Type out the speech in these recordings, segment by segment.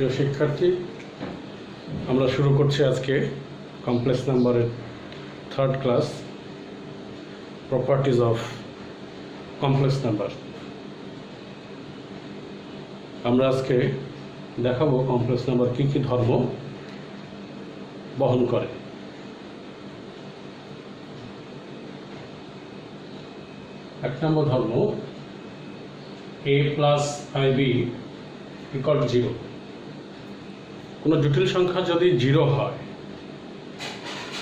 প্রিয় শিক্ষার্থী, আমরা শুরু করছি আজকে কমপ্লেক্স নাম্বারের third class, properties of complex number. আমরা আজকে দেখাবো কমপ্লেক্স নাম্বার কী কী ধর্ম বহন করে। এক নম্বর ধর্ম, a plus ib equal to 0। কোনো জটিল সংখ্যা যদি 0 হয়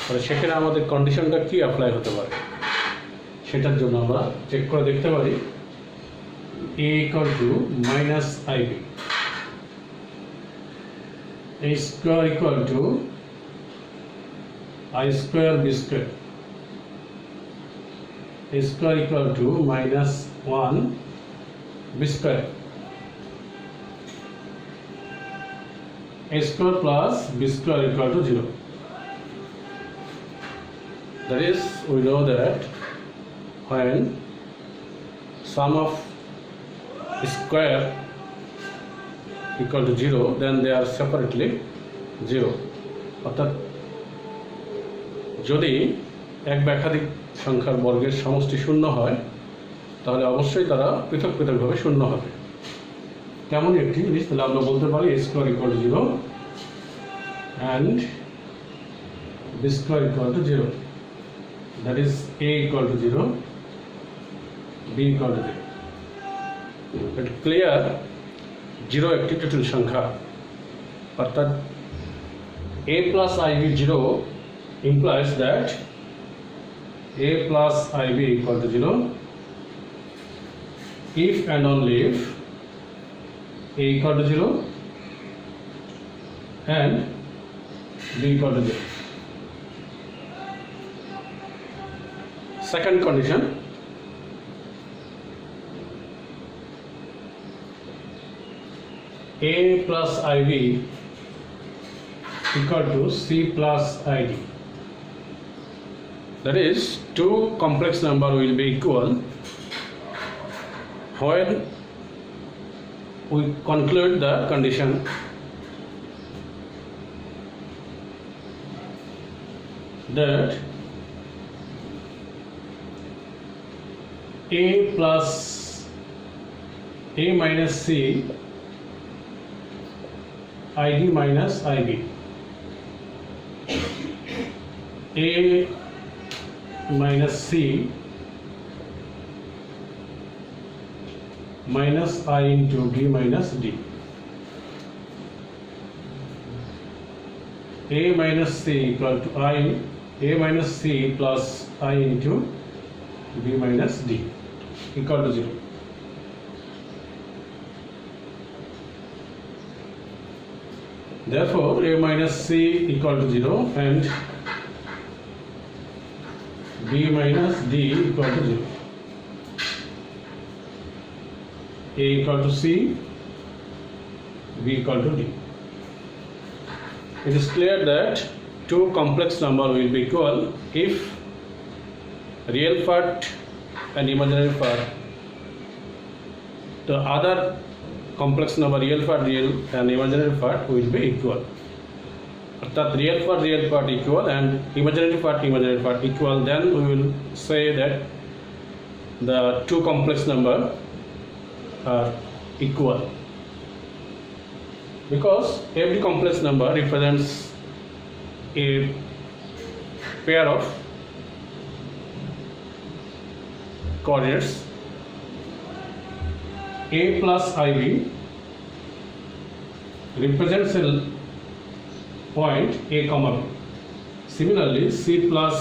তাহলে সেখানে আমাদের কন্ডিশনটা কি অ্যাপ্লাই হতে পারে সেটার জন্য আমরা চেক করে দেখতে পারি। a equal to minus ib, a square equal to i square b square, a square equal to minus 1 b square, a square plus b square equal to 0. That is, we know that when sum of square equal to 0, then they are separately 0. অর্থাৎ যদি এক বা একাধিক সংখ্যার বর্গের সমষ্টি শূন্য হয় তাহলে অবশ্যই তারা পৃথক পৃথকভাবে শূন্য হবে। কেমন একটি জিনিস, তাহলে আমরা বলতে পারি a square equal to 0 and b square equal to 0, that is a equal to 0, b equal to 0। এটা ক্লিয়ার, 0 একটি জটিল সংখ্যা, অর্থাৎ a plus ib 0 implies that a plus ib equal to 0 if and only if a equal to 0 and b equal to 0. Second condition, a plus ib equal to c plus id. That is, two complex number will be equal when we conclude the condition that a plus a minus c id minus ib, a minus c minus I into d minus d, a minus c equal to I, a minus c plus I into d minus d equal to 0. Therefore, a minus c equal to 0 and b minus d equal to 0. A equal to c, b equal to d. It is clear that two complex number will be equal if real part and imaginary part, the other complex number real and imaginary part will be equal. That real part equal and imaginary part equal, then we will say that the two complex number are equal, because every complex number represents a pair of coordinates. A plus ib represents a point a comma b. Similarly, c plus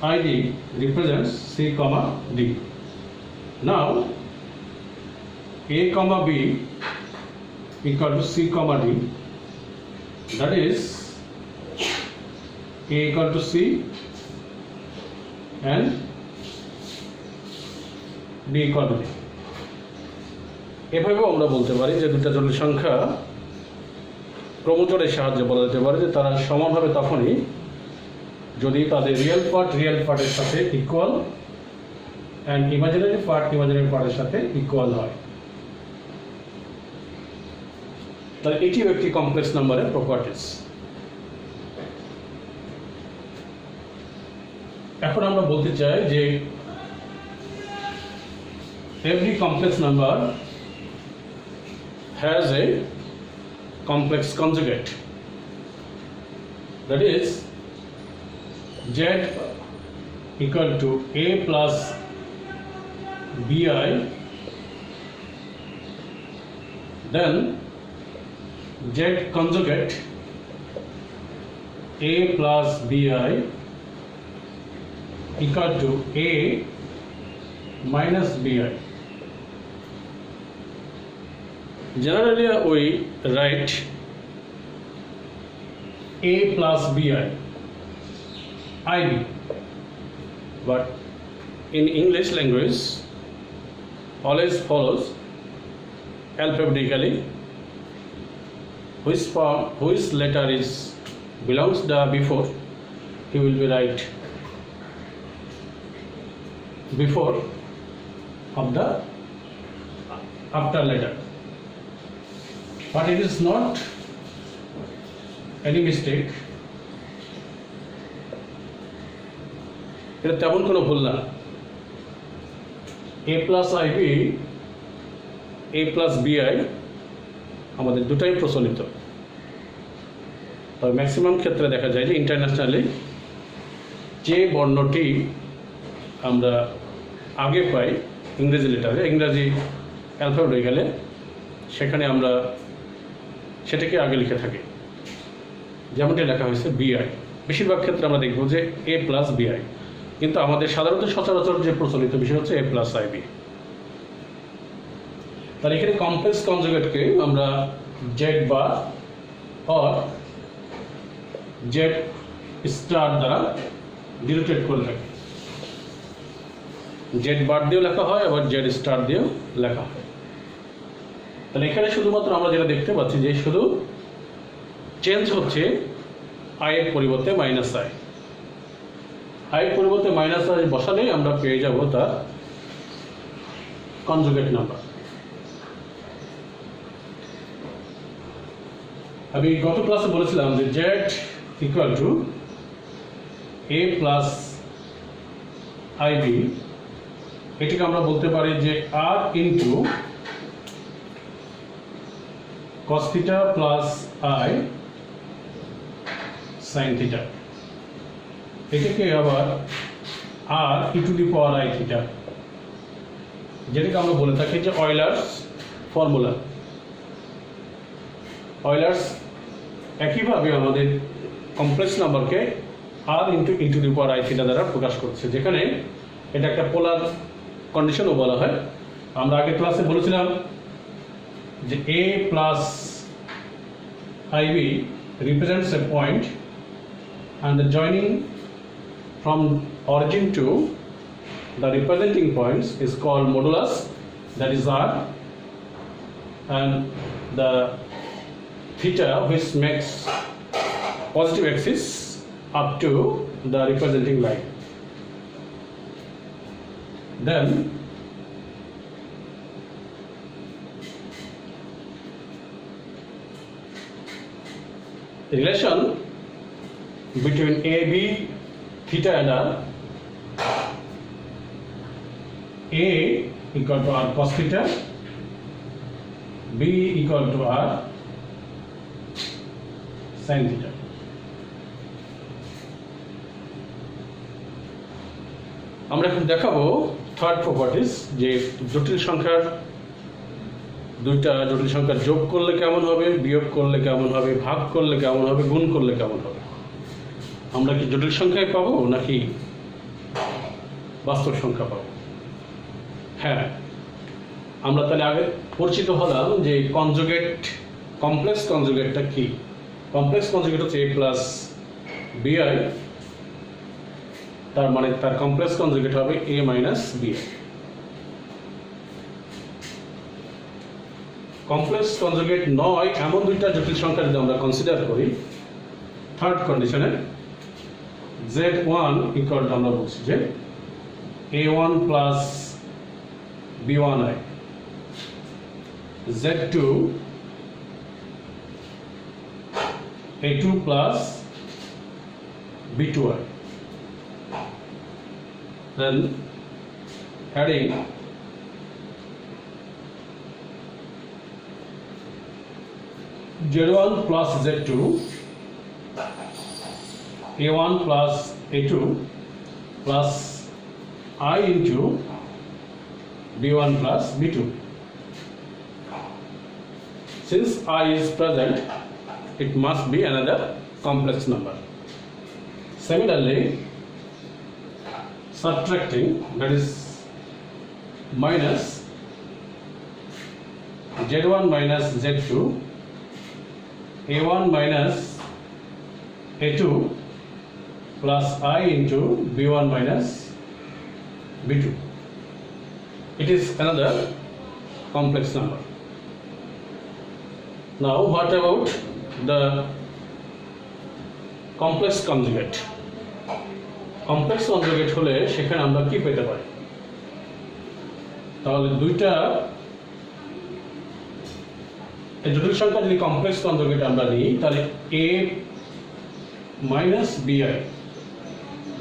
id represents c comma d. Now a comma b equal to c comma d, that is a equal to c and b equal to d. এভাবেও আমরা বলতে পারি যে দুটো জটিল সংখ্যা ক্রমজোড়ের সাহায্যে বলা যেতে পারে যে তারা সমান হবে তখনই যদি তাদের রিয়েল পার্টের সাথে ইকুয়াল অ্যান্ড ইমাজিনারি পার্টের সাথে ইকুয়াল হয়। তাহলে এটিও একটি কমপ্লেক্স নাম্বারের প্রপার্টিস। এখন আমরা বলতে চাই যে every complex number has a complex conjugate, that is z equal to a plus bi, then z conjugate a plus bi equal to a minus bi. Generally we write a plus bi, ib, but in English language always follows alphabetically which letter is belongs the before, he will be write before of the after letter, but it is not any mistake, এটা তেমন কোনো ভুল না। a plus ib, a plus bi আমাদের দুটাই প্রচলিত, তবে maximum ক্ষেত্রে দেখা যায় যে ইন্টারন্যাশনালি যে বর্ণটি আমরা আগে পাই ইংরেজি লেটারে, ইংরাজি অ্যালফাবেট গেলে সেখানে আমরা সেটাকে আগে লিখে থাকি, যেমনটি লেখা হয়েছে বিআই। বেশিরভাগ ক্ষেত্রে আমরা দেখব যে এ প্লাস বিআই, কিন্তু আমাদের সাধারণত সচরাচর যে প্রচলিত বিষয় হচ্ছে এ প্লাস আইবি। তাহলে এখানে কমপ্লেক্স কনজুগেটকে আমরা Z bar or Z star দ্বারা ডিনোটেট করে থাকি। জেড বার দিয়েও লেখা হয়, আবার জেড স্টার দিয়েও লেখা হয়। তাহলে এখানে শুধুমাত্র আমরা যেটা দেখতে পাচ্ছি যে শুধু চেঞ্জ হচ্ছে আই এর পরিবর্তে মাইনাস আই, আই এর পরিবর্তে মাইনাস আই বসালেই আমরা পেয়ে যাব তার কনজুগেট নাম্বার। আমি গত ক্লাসে বলেছিলাম যে Z equal to A plus IB, এটিকে আমরা বলতে পারি যে R into cos theta plus I sin theta, এটাকে আবার R E to the power I theta, যেটাকে আমরা বলে থাকি যে অয়লার্স ফর্মুলা। অয়লার্স একইভাবে আমাদের কমপ্লেক্স নাম্বারকে R into E to the power I theta দ্বারা প্রকাশ করছে, যেখানে এটা একটা পোলার কন্ডিশনও বলা হয়। আমরা আগের ক্লাসে বলেছিলাম যে a plus ib represents a point and the joining from origin to the representing points is called modulus, that is r, and the theta which makes positive axis up to the representing line. Then the relation between AB, theta and R, A equal to R cos theta, B equal to R sin theta. আমরা এখন দেখাবো third properties, যে জটিল সংখ্যার দুইটা জটিল সংখ্যা যোগ করলে কেমন হবে, বিয়োগ করলে কেমন হবে, ভাগ করলে কেমন হবে, গুণ করলে কেমন হবে। আমরা কি জটিল সংখ্যায় পাবো নাকি বাস্তব সংখ্যা পাবো? হ্যাঁ, আমরা তাহলে আগে পরিচিত হলাম যে কনজুগেট, কমপ্লেক্স কনজুগেটটা কি। কমপ্লেক্স কনজুগেট হচ্ছে এ প্লাস বিআই, তার মানে তার কমপ্লেক্স কনজুগেট হবে এ মাইনাস বিআই। কমপ্লেক্স কনজুগেট নয় এমন দুইটা জটিল সংখ্যা যদি আমরা কনসিডার করি, থার্ড কন্ডিশনে z1 ইকুয়াল টু আমরা বলছি যে a1 plus b1i, z2 a2 plus b2i. Then adding z1 plus z2, a1 plus a2 plus I into b1 plus b2. Since I is present, it must be another complex number. Similarly, subtracting, that is minus z1 minus z2, a1 minus a2 plus I into b1 minus b2. It is another complex number. Now what about the complex conjugate? Complex conjugate হলে সেখানে আমরা কি পেতে পারি? তাহলে দুইটা জটিল সংখ্যা যদি কমপ্লেক্স কনজুগেট আমরা নিই তাহলে a minus bi,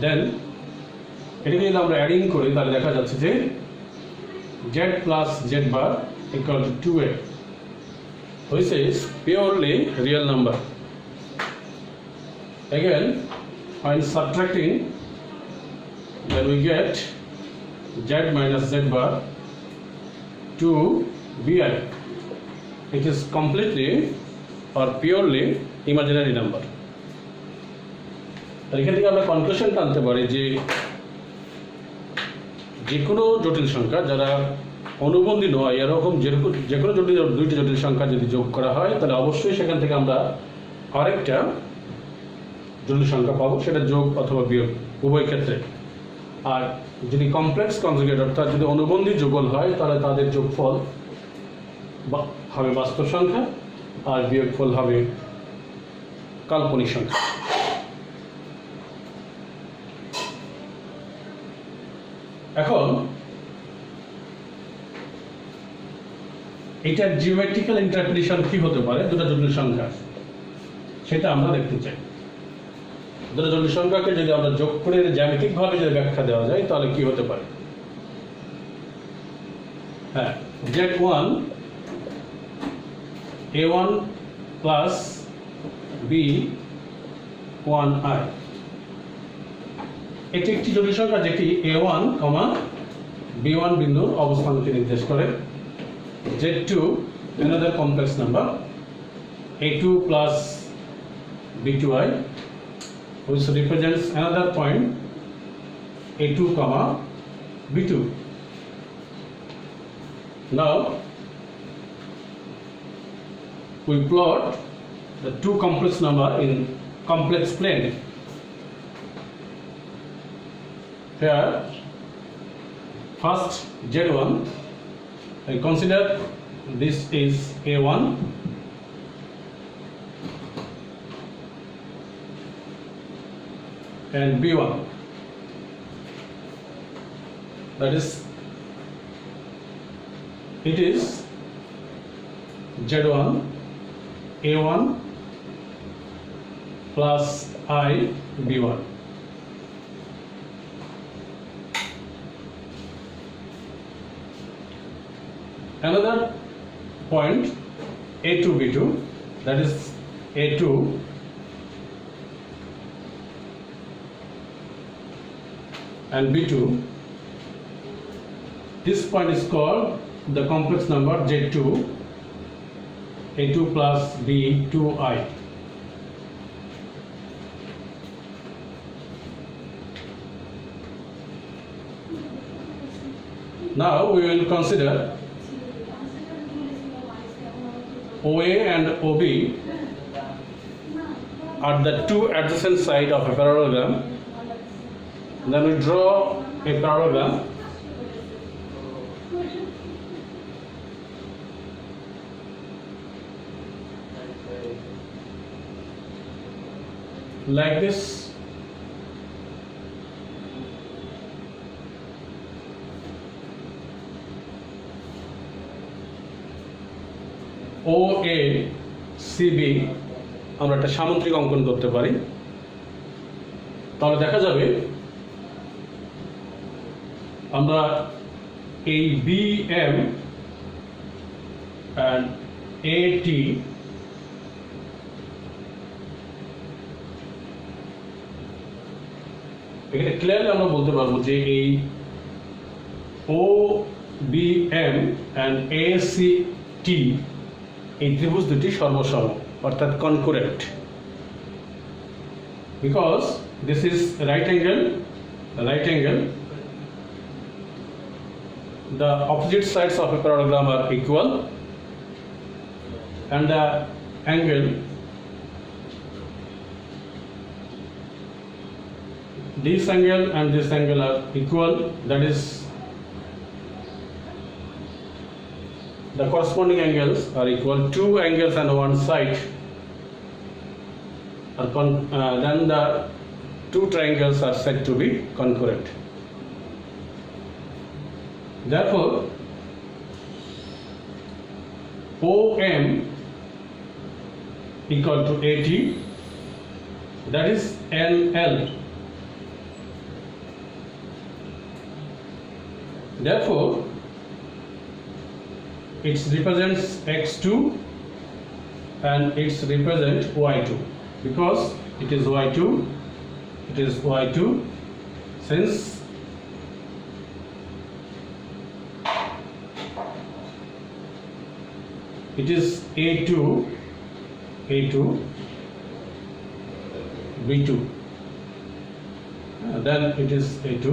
দেন এটাকে যদি আমরা অ্যাডিং করি তাহলে দেখা যাচ্ছে যে z plus z bar equal to 2a, which is purely real number. Again, when subtracting, then we get z minus z bar 2bi. It is completely or purely imaginary number. এখান থেকে আমরা conclusion টানতে পারি যে যে কোনো জটিল সংখ্যা যারা অনুবন্ধী নয় এরকম যে কোনো জটিল দুইটি জটিল সংখ্যা যদি যোগ করা হয় তাহলে অবশ্যই সেখান থেকে আমরা আরেকটা জটিল সংখ্যা পাবো, সেটা যোগ অথবা বিয়োগ উভয় ক্ষেত্রে। আর যদি কমপ্লেক্স কনজুগেট অর্থাৎ যদি অনুবন্ধী যুগল হয় তাহলে তাদের যোগফল হবে বাস্তব সংখ্যা আর বিয়োগফল হবে কাল্পনিক সংখ্যা। এখন এটার জিওমেট্রিক্যাল ইন্টারপ্রিটেশন কি হতে পারে দুটো জটিল সংখ্যা, সেটা আমরা দেখতে চাই। দুটো জটিল সংখ্যাকে যদি আমরা যোগ করে জ্যামিতিকভাবে যদি ব্যাখ্যা দেওয়া যায় তাহলে কি হতে পারে? হ্যাঁ, z1 a1 plus b1i, এটি একটি জটিল সংখ্যা যেটি a1, b1 বিন্দুর অবস্থানকে নির্দেশ করে। z2 another complex number, a2 plus b2i, which represents another point a2, b2. Now we plot the two complex number in complex plane. Here, first z1, I consider this is a1, and b1, that is, it is z1 a1 plus I b1. Another point a2 b2, that is a2 and b2. This point is called the complex number z2, a2 plus b2i. Now we will consider OA and OB are the two adjacent sides of a parallelogram. Then we draw a parallelogram like this. OA, CB আমরা একটা সামুদ্রিক অঙ্কন করতে পারি। তাহলে দেখা যাবে আমরা এই BM and AT এখানে ক্লিয়ারলি আমরা বলতে পারবো যে এই OBM and ACT এই ত্রিভুজ দুটি সর্বসম অর্থাৎ কনকরেন্ট, because this is right angle, the opposite sides of a parallelogram are equal and the angle this angle and this angle are equal, that is the corresponding angles are equal. Two angles on one side are then the two triangles are said to be concurrent. Therefore OM equal to AT, that is NL. Therefore it represents x2 and it represents y2, because it is y2, since it is A2 B2, then it is A2.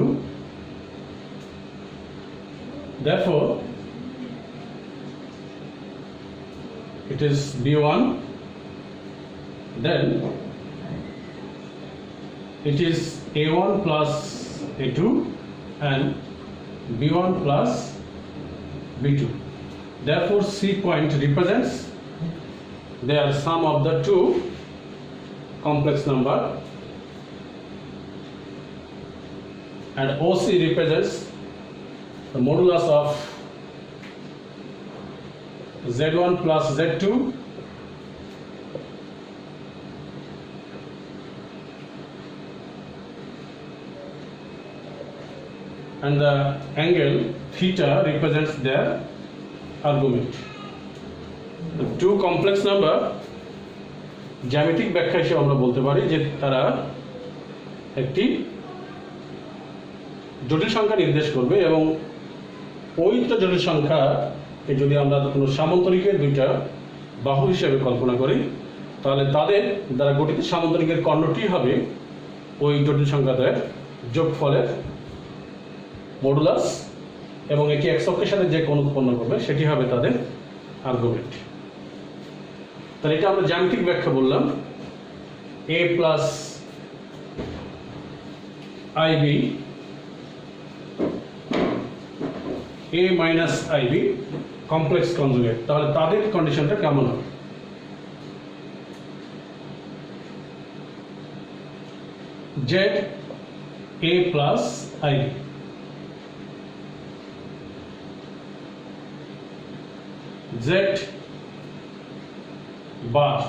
Therefore it is B1, then it is A1 plus A2 and B1 plus B2. Therefore C point represents their sum of the two complex number, and OC represents the modulus of Z1 plus Z2 and the angle theta represents their argument. The two complex number জ্যামিতিক ব্যাখ্যা হিসেবে আমরা বলতে পারি যে তারা একটি জটিল সংখ্যা নির্দেশ করবে, এবং ওই তো জটিল সংখ্যা যদি আমরা কোনো সামান্তরিকের দুইটা বাহু হিসেবে কল্পনা করি, তাহলে তাদের দ্বারা গঠিত সামান্তরিকের কর্ণটি হবে ওই জটিল সংখ্যাদের যোগফলের মডুলাস, এবং এটি এক্স অক্ষের সাথে যে কোণ উৎপন্ন করবে সেটি হবে তাদের আর্গুমেন্ট। তাহলে এটা আমরা জ্যামিতিক ব্যাখ্যা বললাম। A plus IB, A minus IB complex conjugate, তাহলে তাদের কন্ডিশনটা কেমন হবে? Z A plus IB, Z bar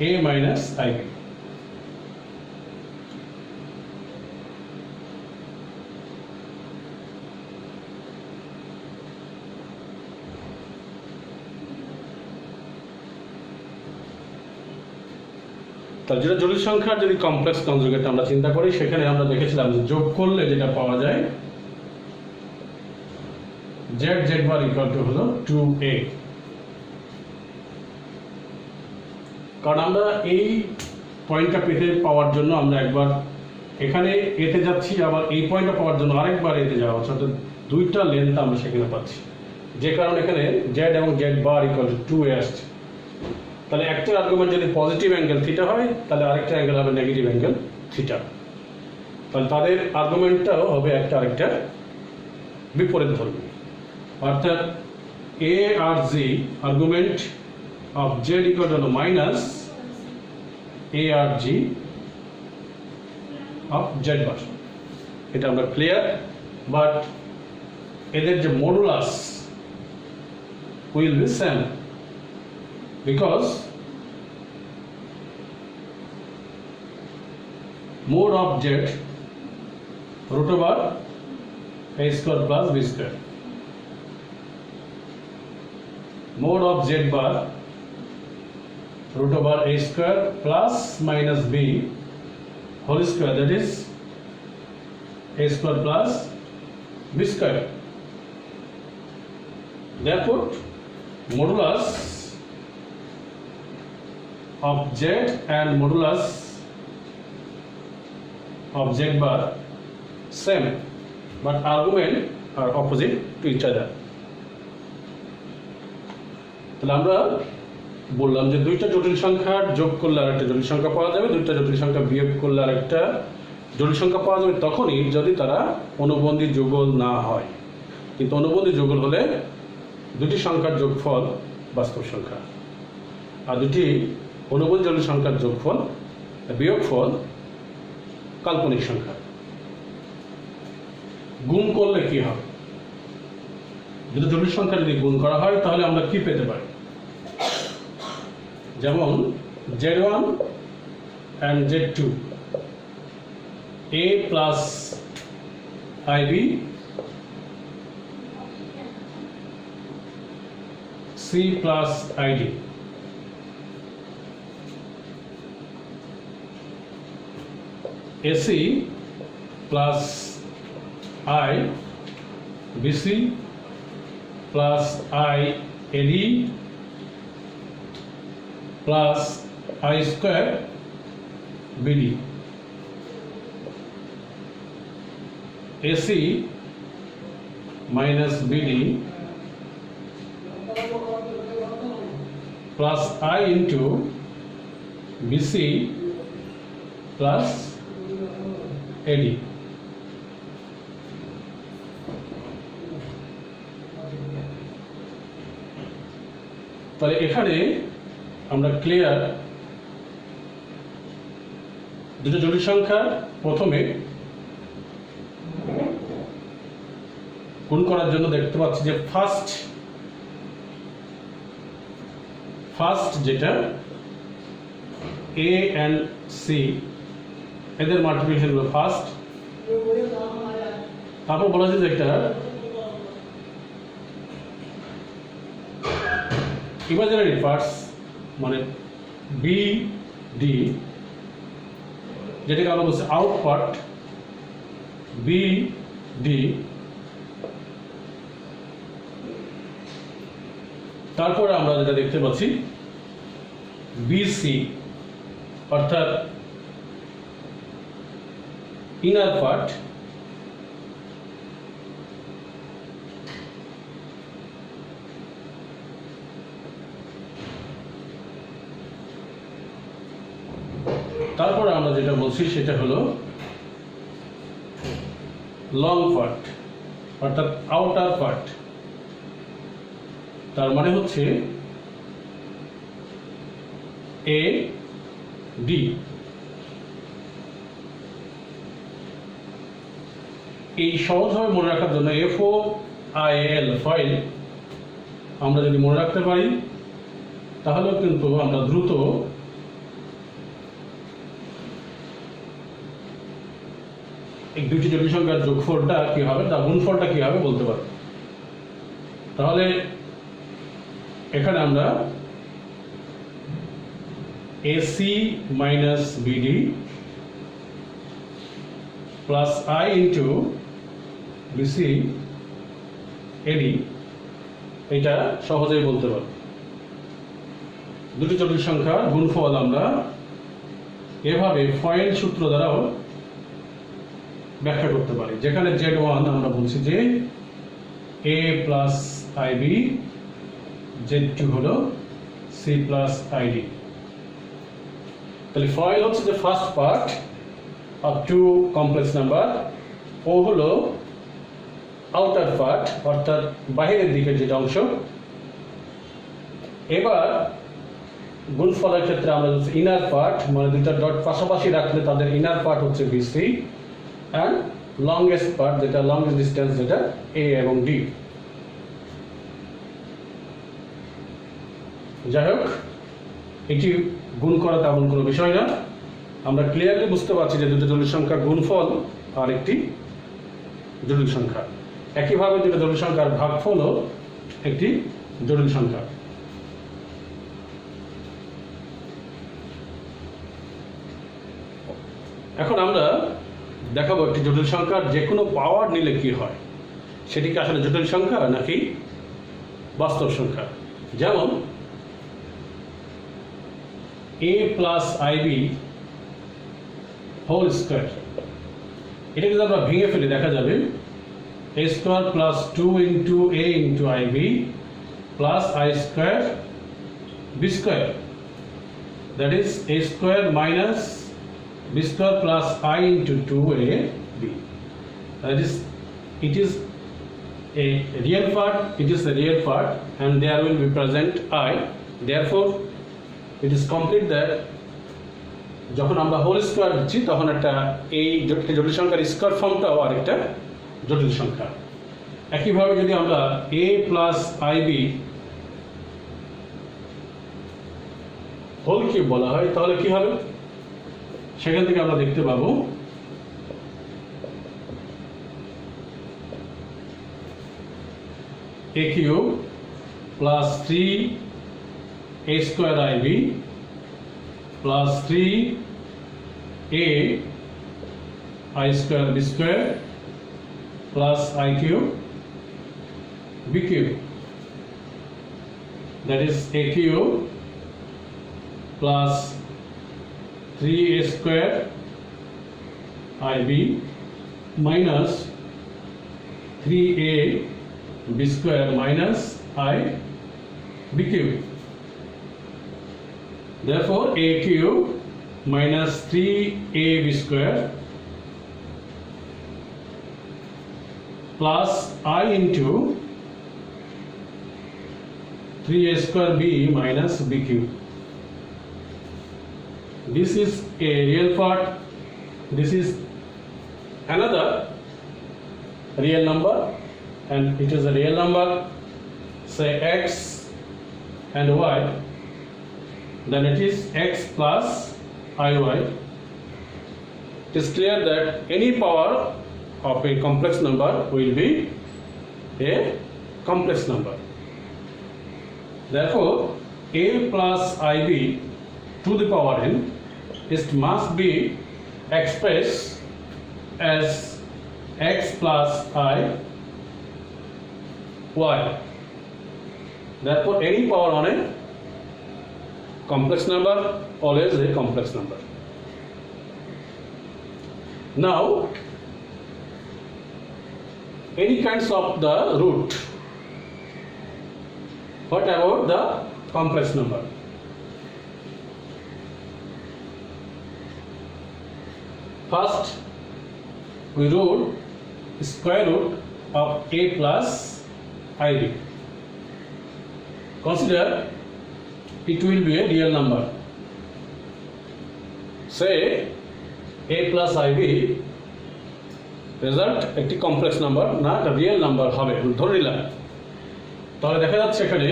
A minus IB. তার যেটা জটিল সংখ্যার যদি কমপ্লেক্স কনজুগেট আমরা চিন্তা করি, সেখানে আমরা দেখেছিলাম যে যোগ করলে যেটা পাওয়া যায় Z bar equal to হলো 2A। কারণ আমরা এই পয়েন্টটা পেতে পাওয়ার জন্য আমরা একবার এখানে এতে যাচ্ছি, আবার এই পয়েন্টটা পাওয়ার জন্য আরেকবার এতে যাওয়া, অর্থাৎ দুইটা লেন্থ আমরা সেখানে পাচ্ছি, যে কারণে এখানে Z এবং Z bar equal to 2A আসছে। তাহলে একটা আর্গুমেন্ট যদি পজিটিভ অ্যাঙ্গেল থিটা হয়, তাহলে আরেকটা অ্যাঙ্গেল হবে নেগেটিভ অ্যাঙ্গেল থিটা। তাহলে তাদের আর্গুমেন্টটাও হবে একটা আরেকটা বিপরীত ধর্মী, অর্থাৎ A R Z argument of Z equal to minus A R G of Z bar. এটা আমরা ক্লিয়ার, বাট এদের যে modulus will be same, because mod of z root over a square plus b square. Mod of z bar root over a square plus minus b whole square, that is a square plus b square. Therefore, modulus of z and modulus of z bar same, but argument are opposite to each other. তাহলে আমরা বললাম যে দুইটা জটিল সংখ্যার যোগ করলে আরেকটা জটিল সংখ্যা পাওয়া যাবে, দুইটা জটিল সংখ্যা বিয়োগ করলে আরেকটা জটিল সংখ্যা পাওয়া যাবে তখনই যদি তারা অনুবন্ধী যুগল না হয়। কিন্তু অনুবন্ধী যুগল হলে দুটি সংখ্যার যোগফল বাস্তব সংখ্যা, আর দুটি অনুবন্ধী জটিল সংখ্যার যোগফল বিয়োগফল কাল্পনিক সংখ্যা। গুণ করলে কি হবে? দুটো জটিল সংখ্যা যদি গুণ করা হয় তাহলে আমরা কি পেতে পারি? যেমন z1 and z2, a plus ib, c plus id, ac plus I, bc plus I ad plus I square bd, ac minus bd plus I into bc plus ad. তাহলে এখানে আমরা ক্লিয়ার দুটো জটিল সংখ্যা প্রথমে গুণ করার জন্য দেখতে পাচ্ছি যে ফার্স্ট যেটা a and c এদের মাল্টিপ্লিকেশন হলো ফার্স্ট, তারপর বলা যায় যে একটা ইমাজিনারি পার্টস মানে বি ডি, যেটাকে আমরা বলছি আউট পার্ট বি ডি, তারপরে আমরা যেটা দেখতে পাচ্ছি বিসি অর্থাৎ ইনার পার্ট, তারপরে আমরা যেটা বলছি সেটা হলো লং পার্ট অর্থাৎ আউটার পার্ট। তার মানে হচ্ছে এ ডি। এই সহজভাবে মনে রাখার জন্য FOIL ফাইল আমরা যদি মনে রাখতে পারি তাহলেও কিন্তু আমরা দ্রুত এই দুটি জটিল সংখ্যার যোগফলটা কি হবে, তার গুণফলটা কি হবে বলতে পারবো। তাহলে এখানে আমরা AC minus BD plus I into BC AD এটা সহজেই বলতে পারবো। দুটি জটিল সংখ্যার গুণফল আমরা এভাবে ফয়েল সূত্র দ্বারাও ব্যাখ্যা করতে পারি, যেখানে Z1 আমরা বলছি যে A plus IB, Z2 হলো C plus ID। তাহলে ফয়েল হচ্ছে যে first part of two complex number, O হলো আউটার পার্ট অর্থাৎ বাহিরের দিকের যেটা অংশ। এবার গুণফলের ক্ষেত্রে আমরা হচ্ছে ইনার পার্ট, মানে দুইটা ডট পাশাপাশি রাখলে তাদের ইনার পার্ট হচ্ছে BC অ্যান্ড লংগেস্ট পার্ট যেটা লংগেস্ট ডিস্টেন্স যেটা A এবং D। যাই হোক এটি গুণ করা তেমন কোনো বিষয় না। আমরা ক্লিয়ারলি বুঝতে পারছি যে দুটো জটিল সংখ্যার গুণফল আর একটি জটিল সংখ্যা। একইভাবে দুটো জটিল সংখ্যার ভাগফলও একটি জটিল সংখ্যা। এখন আমরা দেখাবো একটি জটিল সংখ্যার যে কোনো পাওয়ার নিলে কি হয়, সেটি কি আসলে জটিল সংখ্যা নাকি বাস্তব সংখ্যা। যেমন a plus IB whole square, এটা যদি আমরা ভেঙে ফেলে দেখা যাবে a square plus 2 into a into IB plus I square B square, that is a square minus b square plus I into 2ab. That is, it is a real part, it is a real part, and there will be present I. Therefore, it is complete that যখন আমরা whole square দিচ্ছি তখন একটা এই জটিল সংখ্যার square ফর্মটাও আরেকটা জটিল সংখ্যা। একইভাবে যদি আমরা a plus IB whole cube বলা হয় তাহলে কি হবে, সেখান থেকে আমরা দেখতে পাবো a cube plus 3 a square IB plus 3 a I square B square plus I cube B cube, that is a cube plus 3a square IB minus 3a b square minus I b cube. Therefore, a cube minus 3a b square plus I into 3a square b minus b cube. This is a real part, this is another real number, and it is a real number, say x and y, then it is x plus iy. It is clear that any power of a complex number will be a complex number. Therefore, a plus ib to the power n, it must be expressed as x plus I y. Therefore, any power on a complex number always a complex number. Now, any kinds of the root. What about the complex number? First, we wrote square root of a plus ib. Consider it will be a real number. Say a plus ib result একটি complex number না, একটা real number হবে ধরে নিলাম। তাহলে দেখা যাচ্ছে এখানে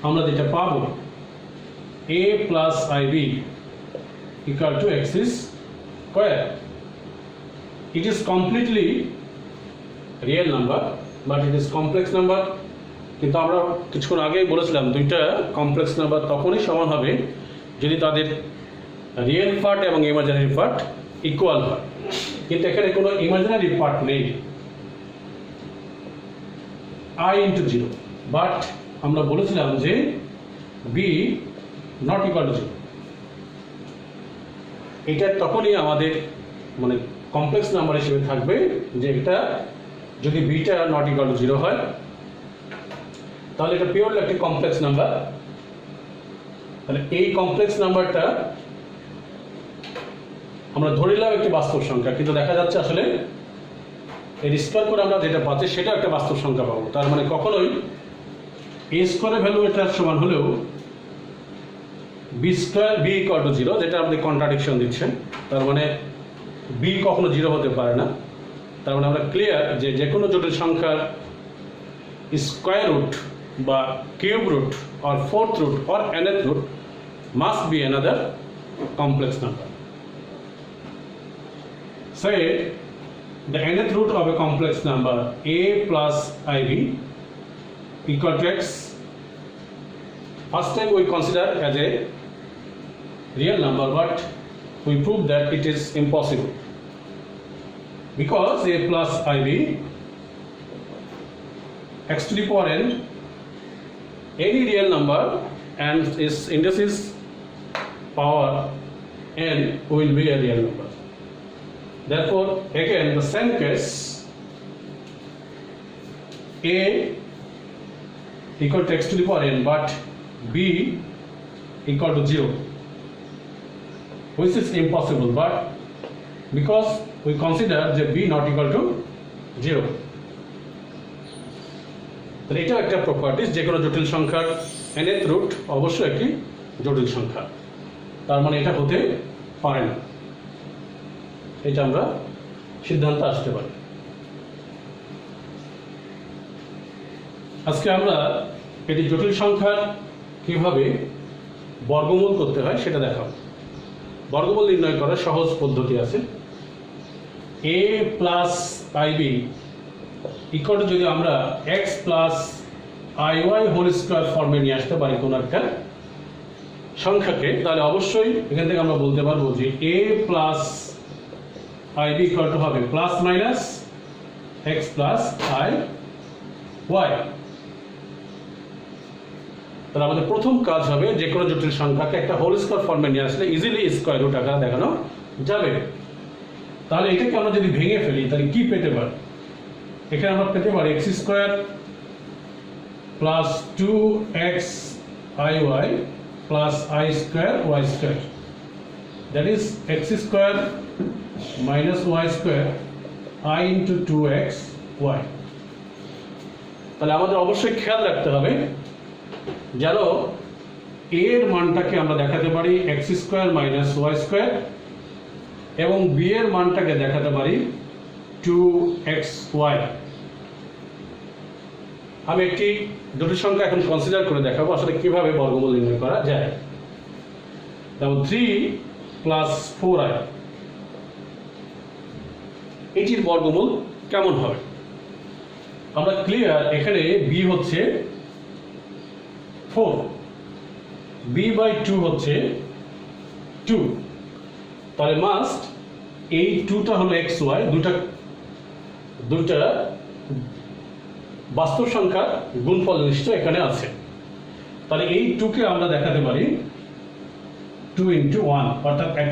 আমরা যেটা পাবো a plus ib equal to x square. It is completely real number, but it is complex number. কিন্তু আমরা কিছুক্ষণ আগেই বলেছিলাম দুইটা কমপ্লেক্স নাম্বার তখনই সমান হবে যদি তাদের রিয়েল পার্ট এবং ইমাজিনারি পার্ট ইকুয়াল হয়, কিন্তু এখানে কোনো ইমাজিনারি পার্ট নেই I into 0, বাট আমরা বলেছিলাম যে b not equal to 0. এটা তখনই আমাদের মানে কমপ্লেক্স নাম্বার হিসেবে থাকবে যে এটা যদি বিটা নট ইকুয়াল টু 0 হয় তাহলে এটা পিওরলি একটি কমপ্লেক্স নাম্বার। তাহলে এই কমপ্লেক্স নাম্বারটা আমরা ধরে নিলাম একটি বাস্তব সংখ্যা, কিন্তু দেখা যাচ্ছে আসলে এর স্কোয়ার করে আমরা যেটা পাচ্ছি সেটা একটা বাস্তব সংখ্যা পাবো। তার মানে কখনোই a স্কোয়ারের ভ্যালু এটার সমান হলেও b square b equal to 0, যেটা আপনি কন্ট্রাডিকশন দিচ্ছেন। তার মানে b কখনো 0 হতে পারে না। তার মানে আমরা ক্লিয়ার যে যে কোনো জটিল সংখ্যার স্কোয়ার রুট বা cube root or fourth root or nth root must be another complex number. Say the nth root of a complex number a plus ib equal to x. First time we consider as a real number, but we prove that it is impossible because a plus ib x to the power n, any real number and its indices power n will be a real number. Therefore, again the same case, a equal to x to the power n, but b equal to 0, which is impossible, but because we consider that b not equal to 0. তাহলে এটাও একটা properties, যে কোনো জটিল সংখ্যার nth root অবশ্যই একটি জটিল সংখ্যা, তার মানে এটা হতে পারে না, এটা আমরা সিদ্ধান্ত আসতে পারি। আজকে আমরা এটি জটিল সংখ্যার কিভাবে বর্গমূল করতে হয় সেটা দেখাবো। বর্গমূল নির্ণয় করার সহজ পদ্ধতি আছে। a plus IB equal to, যদি আমরা x plus IY whole square ফর্মে নিয়ে আসতে পারি কোনো একটা সংখ্যাকে, তাহলে অবশ্যই এখান থেকে আমরা বলতে পারবো যে a plus IB equal to হবে plus minus x plus I Y. তাহলে আমাদের প্রথম কাজ হবে যে কোনো জটিল সংখ্যাকে একটা হোল স্কোয়ার ফর্মে নিয়ে আসলে ইজিলি স্কোয়ার রুট আকারে দেখানো যাবে। তাহলে এটাকে আমরা যদি ভেঙে ফেলি তাহলে কি পেতে পারি? এখানে আমরা পেতে পারি x square plus 2x iy plus i square y square, that is x square minus y square i into 2x y। তাহলে আমাদের অবশ্যই খেয়াল রাখতে হবে যেন a এর মানটাকে আমরা দেখাতে পারি x square minus y square এবং b এর মানটাকে দেখাতে পারি 2xy। আমি একটি জটিল সংখ্যা এখন কনসিডার করে দেখাবো আসলে কিভাবে বর্গমূল নির্ণয় করা যায়। যেমন 3 প্লাস 4i, এটির বর্গমূল কেমন হবে? আমরা ক্লিয়ার, এখানে b হচ্ছে 4, b বাই 2 হচ্ছে 2, তাহলে মাস্ট এই 2টা হলো xy, দুটা বাস্তব সংখ্যার গুণফল নিশ্চয় এখানে আছে। তাহলে এই 2কে আমরা দেখাতে পারি 2 into 1, অর্থাৎ